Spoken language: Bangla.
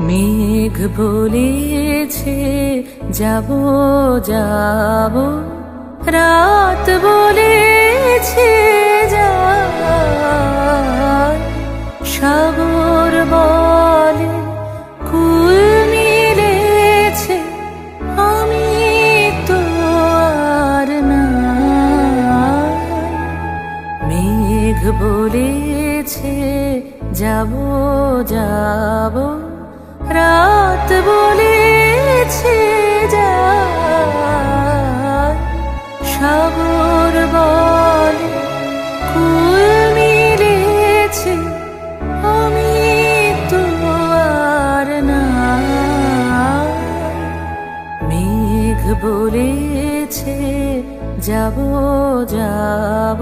মেঘ বলেছে যাব যাব, রাত বলেছে যায়, সাগর বলে কুল মিলেছে, আমি তো আর নাই। মেঘ বলেছে যাব যাব, রাত বলেছে যায়, সাগর বলে কুল মিলেছে, আমি তো আর নাই। মেঘ বলেছে যাব যাব।